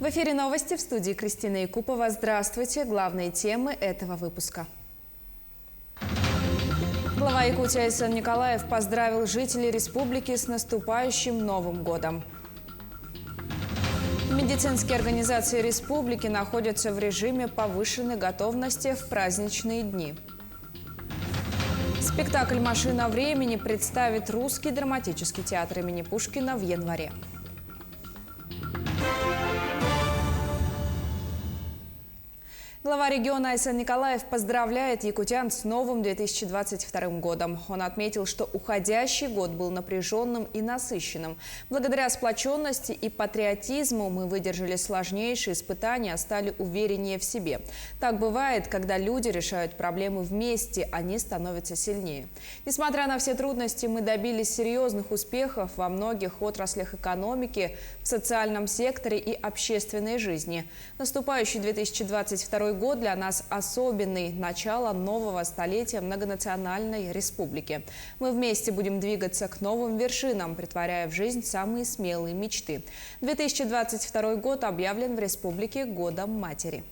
В эфире новости, в студии Кристина Якупова. Здравствуйте. Главные темы этого выпуска. Глава Якутии Айсан Николаев поздравил жителей республики с наступающим Новым годом. Медицинские организации республики находятся в режиме повышенной готовности в праздничные дни. Спектакль «Машина времени» представит Русский драматический театр имени Пушкина в январе. Глава региона Айсан Николаев поздравляет якутян с новым 2022 годом. Он отметил, что уходящий год был напряженным и насыщенным. Благодаря сплоченности и патриотизму мы выдержали сложнейшие испытания, стали увереннее в себе. Так бывает, когда люди решают проблемы вместе, они становятся сильнее. Несмотря на все трудности, мы добились серьезных успехов во многих отраслях экономики, в социальном секторе и общественной жизни. Наступающий 2022 год для нас особенный, начало нового столетия многонациональной республики. Мы вместе будем двигаться к новым вершинам, претворяя в жизнь самые смелые мечты. 2022 год объявлен в республике Годом Матери.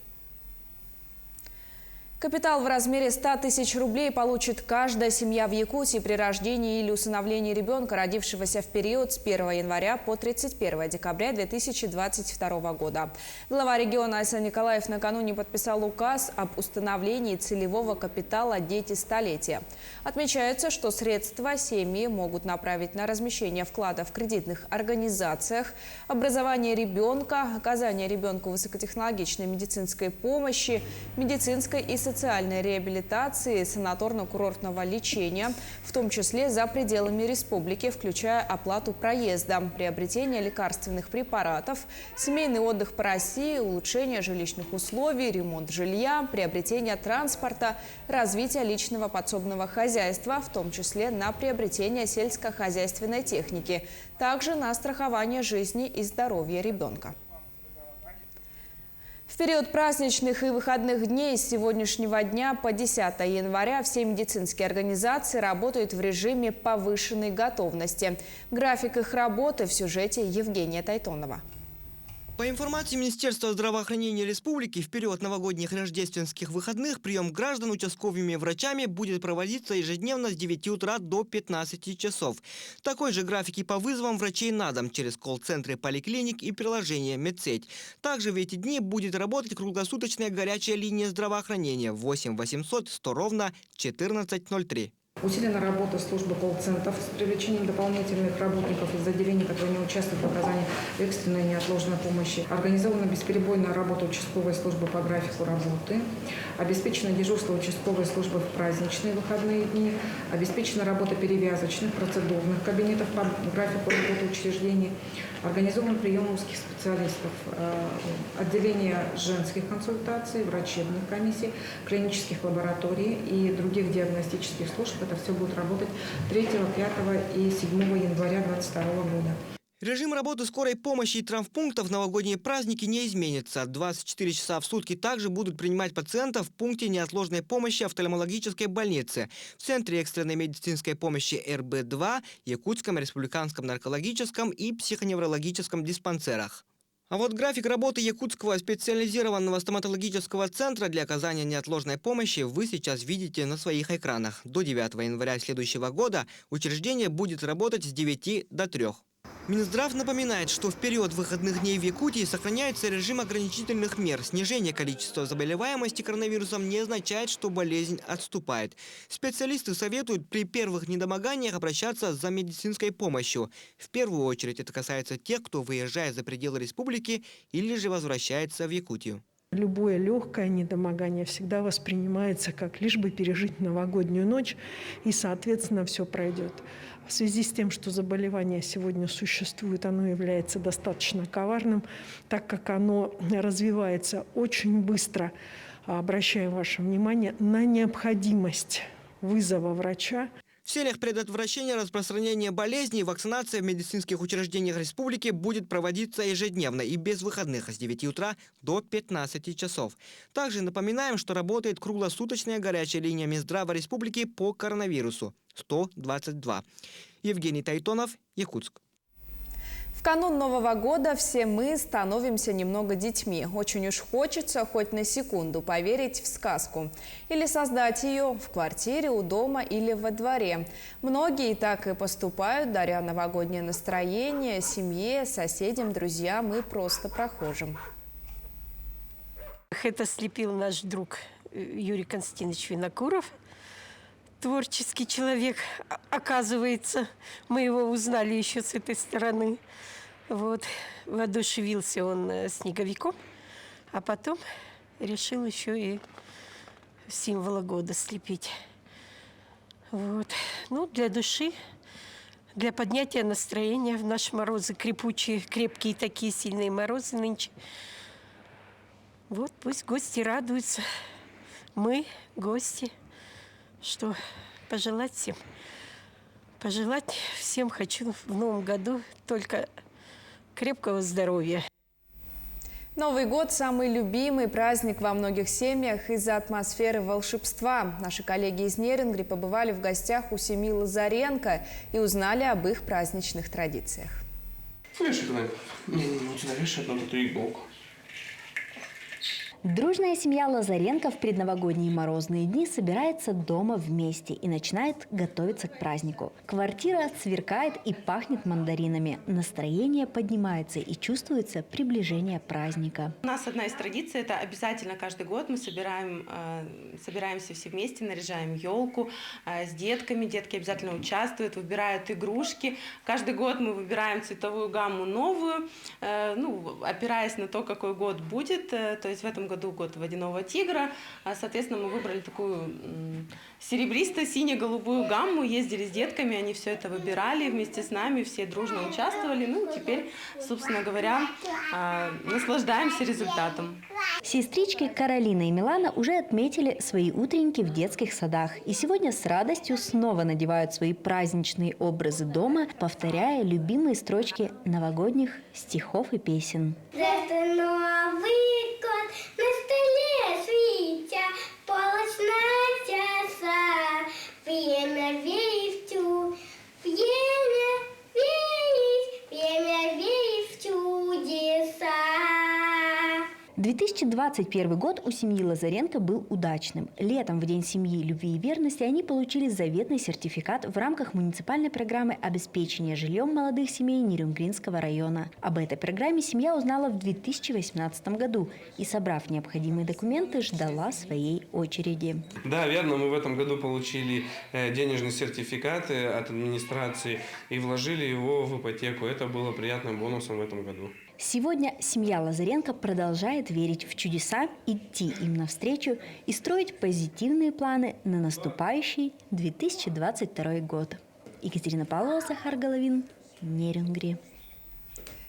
Капитал в размере 100 тысяч рублей получит каждая семья в Якутии при рождении или усыновлении ребенка, родившегося в период с 1 января по 31 декабря 2022 года. Глава региона Айсан Николаев накануне подписал указ об установлении целевого капитала «Дети столетия». Отмечается, что средства семьи могут направить на размещение вкладов в кредитных организациях, образование ребенка, оказание ребенку высокотехнологичной медицинской помощи, медицинской и социальной реабилитации, санаторно-курортного лечения, в том числе за пределами республики, включая оплату проезда, приобретение лекарственных препаратов, семейный отдых по России, улучшение жилищных условий, ремонт жилья, приобретение транспорта, развитие личного подсобного хозяйства, в том числе на приобретение сельскохозяйственной техники, также на страхование жизни и здоровья ребенка. В период праздничных и выходных дней с сегодняшнего дня по 10 января все медицинские организации работают в режиме повышенной готовности. График их работы в сюжете Евгения Тайтонова. По информации Министерства здравоохранения республики, в период новогодних и рождественских выходных прием граждан участковыми врачами будет проводиться ежедневно с 9 утра до 15 часов. Такой же график и по вызовам врачей на дом через колл-центры поликлиник и приложение «Медсеть». Также в эти дни будет работать круглосуточная горячая линия здравоохранения 8 800 100 ровно 1403. Усилена работа службы колл-центров с привлечением дополнительных работников из отделений, которые не участвуют в оказании экстренной неотложной помощи. Организована бесперебойная работа участковой службы по графику работы. Обеспечено дежурство участковой службы в праздничные выходные дни. Обеспечена работа перевязочных, процедурных кабинетов по графику работы учреждений. Организован прием узких специалистов, отделение женских консультаций, врачебных комиссий, клинических лабораторий и других диагностических служб. Это все будет работать 3, 5 и 7 января 2022 года. Режим работы скорой помощи и травмпунктов в новогодние праздники не изменится. 24 часа в сутки также будут принимать пациентов в пункте неотложной помощи офтальмологической больницы, в Центре экстренной медицинской помощи РБ-2, Якутском республиканском наркологическом и психоневрологическом диспансерах. А вот график работы Якутского специализированного стоматологического центра для оказания неотложной помощи вы сейчас видите на своих экранах. До 9 января следующего года учреждение будет работать с 9 до 3. Минздрав напоминает, что в период выходных дней в Якутии сохраняется режим ограничительных мер. Снижение количества заболеваемости коронавирусом не означает, что болезнь отступает. Специалисты советуют при первых недомоганиях обращаться за медицинской помощью. В первую очередь это касается тех, кто выезжает за пределы республики или же возвращается в Якутию. Любое легкое недомогание всегда воспринимается как лишь бы пережить новогоднюю ночь, и, соответственно, все пройдет. В связи с тем, что заболевание сегодня существует, оно является достаточно коварным, так как оно развивается очень быстро. Обращаю ваше внимание на необходимость вызова врача. В целях предотвращения распространения болезней вакцинация в медицинских учреждениях республики будет проводиться ежедневно и без выходных с 9 утра до 15 часов. Также напоминаем, что работает круглосуточная горячая линия Минздрава республики по коронавирусу 122. Евгений Тайтонов, Якутск. В канун Нового года все мы становимся немного детьми. Очень уж хочется хоть на секунду поверить в сказку. Или создать ее в квартире, у дома или во дворе. Многие так и поступают, даря новогоднее настроение семье, соседям, друзьям и просто прохожим. Это слепил наш друг Юрий Константинович Винокуров. Творческий человек, оказывается. Мы его узнали еще с этой стороны. Вот. Воодушевился он снеговиком, а потом решил еще и символа года слепить. Вот. Ну, для души, для поднятия настроения в наши морозы, крепучие, крепкие такие сильные морозы нынче. Вот пусть гости радуются. Мы, гости. Что пожелать всем? Пожелать всем хочу в новом году только крепкого здоровья. Новый год – самый любимый праздник во многих семьях из-за атмосферы волшебства. Наши коллеги из Нерингри побывали в гостях у семьи Лазаренко и узнали об их праздничных традициях. Дружная семья Лазаренко в предновогодние морозные дни собирается дома вместе и начинает готовиться к празднику. Квартира сверкает и пахнет мандаринами. Настроение поднимается и чувствуется приближение праздника. У нас одна из традиций – это обязательно каждый год мы собираемся все вместе, наряжаем елку с детками. Детки обязательно участвуют, выбирают игрушки. Каждый год мы выбираем цветовую гамму новую, опираясь на то, какой год будет. То есть в этом году год водяного тигра. Соответственно, мы выбрали такую серебристо-сине-голубую гамму, ездили с детками, они все это выбирали вместе с нами, все дружно участвовали. Ну, теперь, собственно говоря, наслаждаемся результатом. Сестрички Каролина и Милана уже отметили свои утренники в детских садах. И сегодня с радостью снова надевают свои праздничные образы дома, повторяя любимые строчки новогодних стихов и песен. На столе свитя, полосная часа, время верить в чудеса. 2021 год у семьи Лазаренко был удачным. Летом, в День семьи, любви и верности, они получили заветный сертификат в рамках муниципальной программы обеспечения жильем молодых семей Нерингринского района. Об этой программе семья узнала в 2018 году и, собрав необходимые документы, ждала своей очереди. Да, верно, мы в этом году получили денежный сертификат от администрации и вложили его в ипотеку. Это было приятным бонусом в этом году. Сегодня семья Лазаренко продолжает верить в чудеса, идти им навстречу и строить позитивные планы на наступающий 2022 год. Екатерина Павлова, Захар Головин, Нерингри.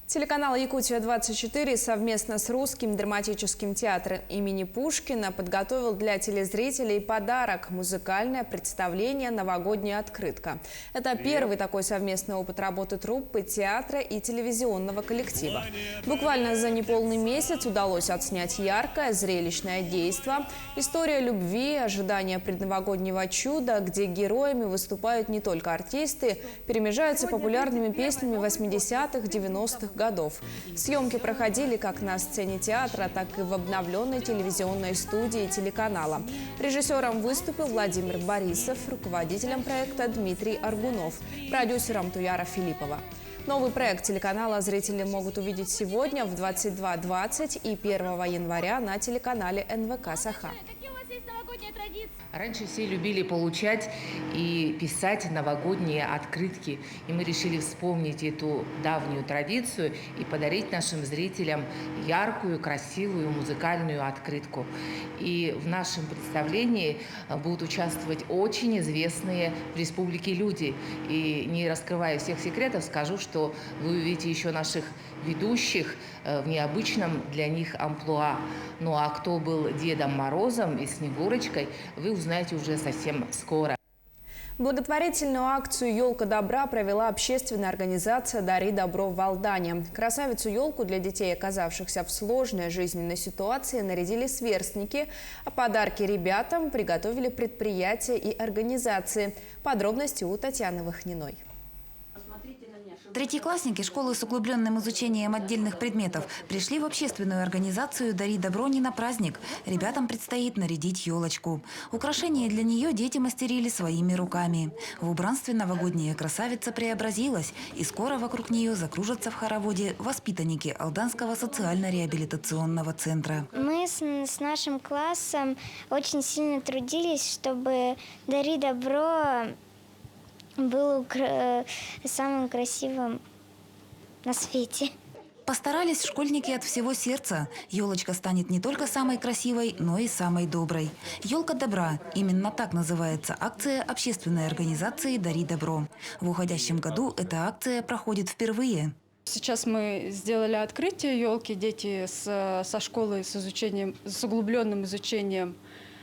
Телеканал «Якутия-24» совместно с Русским драматическим театром имени Пушкина подготовил для телезрителей подарок – музыкальное представление «Новогодняя открытка». Это первый такой совместный опыт работы труппы, театра и телевизионного коллектива. Буквально за неполный месяц удалось отснять яркое, зрелищное действо. История любви, ожидания предновогоднего чуда, где героями выступают не только артисты, перемежаются популярными песнями 80-х, 90-х годов. Съемки проходили как на сцене театра, так и в обновленной телевизионной студии телеканала. Режиссером выступил Владимир Борисов, руководителем проекта Дмитрий Аргунов, продюсером Туяра Филиппова. Новый проект телеканала зрители могут увидеть сегодня в 22:20 и 1 января на телеканале НВК «Саха». Раньше все любили получать и писать новогодние открытки. И мы решили вспомнить эту давнюю традицию и подарить нашим зрителям яркую, красивую музыкальную открытку. И в нашем представлении будут участвовать очень известные в республике люди. И не раскрывая всех секретов, скажу, что вы увидите еще наших ведущих в необычном для них амплуа. Ну а кто был Дедом Морозом и Снегурочкой, вы узнаете уже совсем скоро. Благотворительную акцию «Елка добра» провела общественная организация «Дари добро» в Алдане. Красавицу-елку для детей, оказавшихся в сложной жизненной ситуации, нарядили сверстники, а подарки ребятам приготовили предприятия и организации. Подробности у Татьяны Вахниной. Посмотрите на меня. Третьеклассники школы с углубленным изучением отдельных предметов пришли в общественную организацию «Дари добро не на праздник». Ребятам предстоит нарядить елочку. Украшения для нее дети мастерили своими руками. В убранстве новогодняя красавица преобразилась, и скоро вокруг нее закружатся в хороводе воспитанники Алданского социально-реабилитационного центра. Мы с нашим классом очень сильно трудились, чтобы «Дари добро» был самым красивым на свете. Постарались школьники от всего сердца. Елочка станет не только самой красивой, но и самой доброй. «Елка добра» – именно так называется акция общественной организации «Дари добро». В уходящем году эта акция проходит впервые. Сейчас мы сделали открытие елки. Дети со школы с углубленным изучением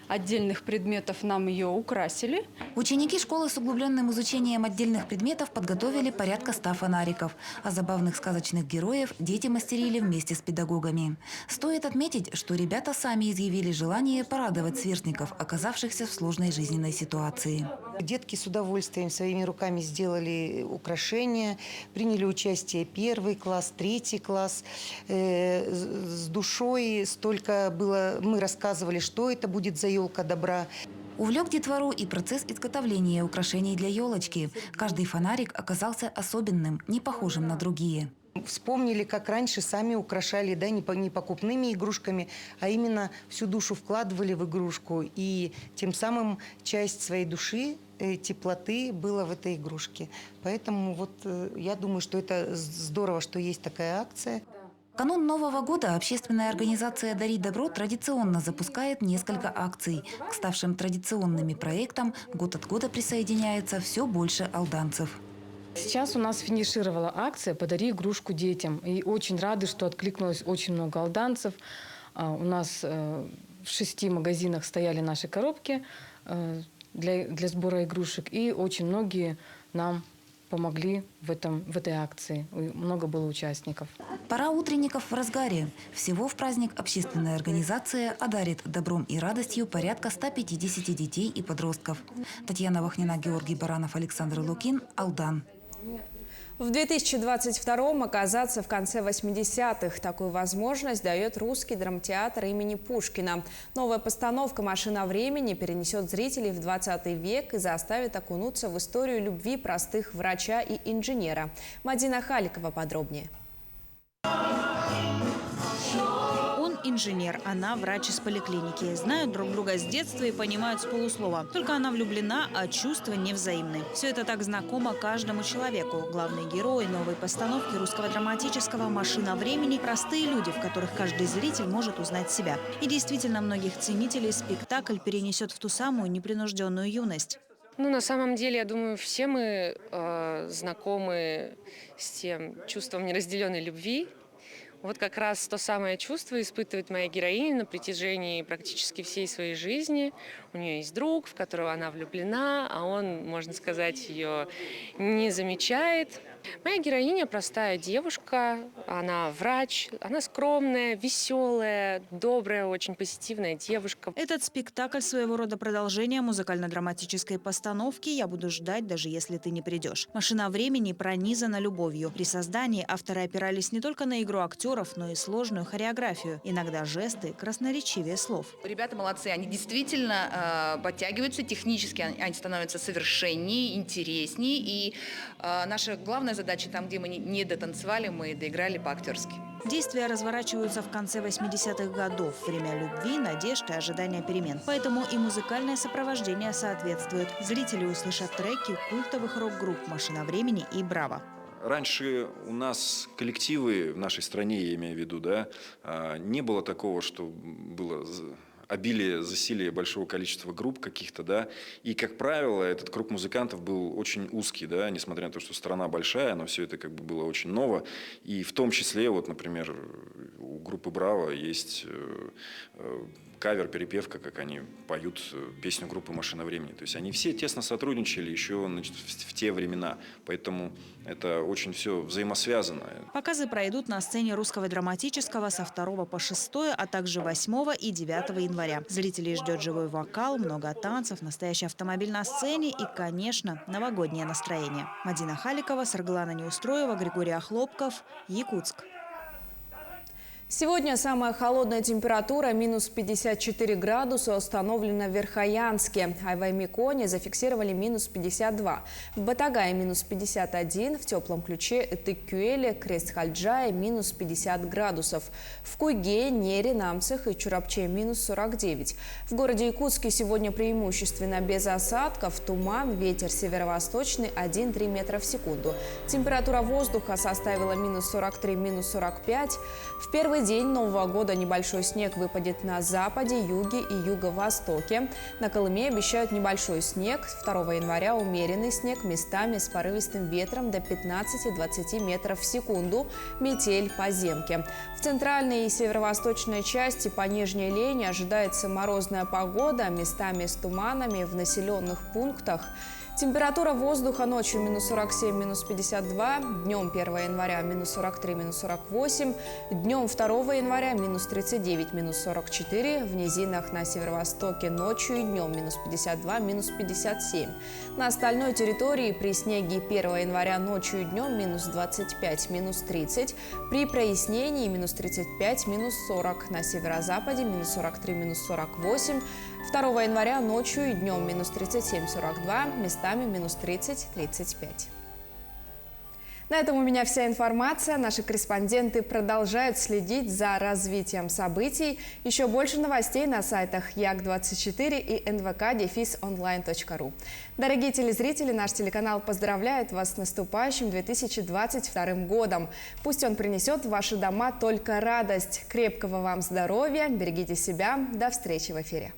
отдельных предметов нам ее украсили. Ученики школы с углубленным изучением отдельных предметов подготовили порядка 100 фонариков. А забавных сказочных героев дети мастерили вместе с педагогами. Стоит отметить, что ребята сами изъявили желание порадовать сверстников, оказавшихся в сложной жизненной ситуации. Детки с удовольствием своими руками сделали украшения, приняли участие 1 класс, 3 класс. С душой столько было, мы рассказывали, что это будет за елка добра. Увлек детвору и процесс изготовления украшений для елочки. Каждый фонарик оказался особенным, не похожим на другие. Вспомнили, как раньше сами украшали, да, не покупными игрушками, а именно всю душу вкладывали в игрушку. И тем самым часть своей души, теплоты была в этой игрушке. Поэтому вот я думаю, что это здорово, что есть такая акция. В канун Нового года общественная организация «Дари добро» традиционно запускает несколько акций. К ставшим традиционными проектам год от года присоединяется все больше алданцев. Сейчас у нас финишировала акция «Подари игрушку детям». И очень рады, что откликнулось очень много алданцев. У нас в 6 магазинах стояли наши коробки для сбора игрушек. И очень многие нам помогли в этой акции. Много было участников. Пора утренников в разгаре. Всего в праздник общественная организация одарит добром и радостью порядка 150 детей и подростков. Татьяна Вахнина, Георгий Баранов, Александр Лукин, Алдан. В 2022-м оказаться в конце 80-х. Такую возможность дает Русский драмтеатр имени Пушкина. Новая постановка «Машина времени» перенесет зрителей в 20 век и заставит окунуться в историю любви простых врача и инженера. Мадина Халикова подробнее. Инженер, она врач из поликлиники. Знают друг друга с детства и понимают с полуслова. Только она влюблена, а чувства невзаимны. Все это так знакомо каждому человеку. Главный герой новой постановки русского драматического «Машина времени» – простые люди, в которых каждый зритель может узнать себя. И действительно, многих ценителей спектакль перенесет в ту самую непринужденную юность. На самом деле, я думаю, все мы знакомы с тем чувством неразделенной любви. Вот как раз то самое чувство испытывает моя героиня на протяжении практически всей своей жизни. У нее есть друг, в которого она влюблена, а он, можно сказать, ее не замечает. Моя героиня простая девушка, она врач, она скромная, веселая, добрая, очень позитивная девушка. Этот спектакль своего рода продолжение музыкально-драматической постановки «Я буду ждать, даже если ты не придешь». «Машина времени» пронизана любовью. При создании авторы опирались не только на игру актеров, но и сложную хореографию. Иногда жесты красноречивее слов. Ребята молодцы, они действительно подтягиваются технически, они становятся совершеннее, интереснее. И наша главная задача, там, где мы не дотанцевали, мы доиграли по-актерски. Действия разворачиваются в конце 80-х годов. Время любви, надежд и ожидания перемен. Поэтому и музыкальное сопровождение соответствует. Зрители услышат треки культовых рок-групп «Машина времени» и «Браво». Раньше у нас коллективы в нашей стране, я имею в виду, да, не было такого, что было обилие, засилие большого количества групп каких-то, да, и, как правило, этот круг музыкантов был очень узкий, да, несмотря на то, что страна большая, но все это как бы было очень ново, и в том числе, вот, например, у группы «Браво» есть кавер, перепевка, как они поют песню группы «Машина времени». То есть они все тесно сотрудничали еще, значит, в те времена. Поэтому это очень все взаимосвязано. Показы пройдут на сцене Русского драматического со 2 по 6, а также 8 и 9 января. Зрителей ждет живой вокал, много танцев, настоящий автомобиль на сцене и, конечно, новогоднее настроение. Мадина Халикова, Сарглана Неустроева, Григорий Охлопков, Якутск. Сегодня самая холодная температура минус 54 градуса установлена в Верхоянске, а в Аймиконе зафиксировали минус 52. В Батагае минус 51, в теплом ключе Этыкюэле, Крест-Хальджае минус 50 градусов. В Куйге, Нере, Намцах и Чурапче минус 49. В городе Якутске сегодня преимущественно без осадков, туман, ветер северо-восточный 1-3 метра в секунду. Температура воздуха составила минус 43, минус 45. В первый день Нового года небольшой снег выпадет на западе, юге и юго-востоке. На Колыме обещают небольшой снег. 2 января умеренный снег, местами с порывистым ветром до 15-20 метров в секунду. Метель по земке. В центральной и северо-восточной части по Нижней Лени ожидается морозная погода, местами с туманами в населенных пунктах. Температура воздуха ночью минус 47, минус 52, днем 1 января минус 43, минус 48, днем 2 января минус 39, минус 44, в низинах на северо-востоке ночью и днем минус 52, минус 57. На остальной территории при снеге 1 января ночью и днем минус 25, минус 30, при прояснении минус 35, минус 40, на северо-западе минус 43, минус 48, 2 января ночью и днем минус 37-42, местами минус 30-35. На этом у меня вся информация. Наши корреспонденты продолжают следить за развитием событий. Еще больше новостей на сайтах Як24 и nvk-online.ru. Дорогие телезрители, наш телеканал поздравляет вас с наступающим 2022 годом. Пусть он принесет в ваши дома только радость. Крепкого вам здоровья, берегите себя. До встречи в эфире.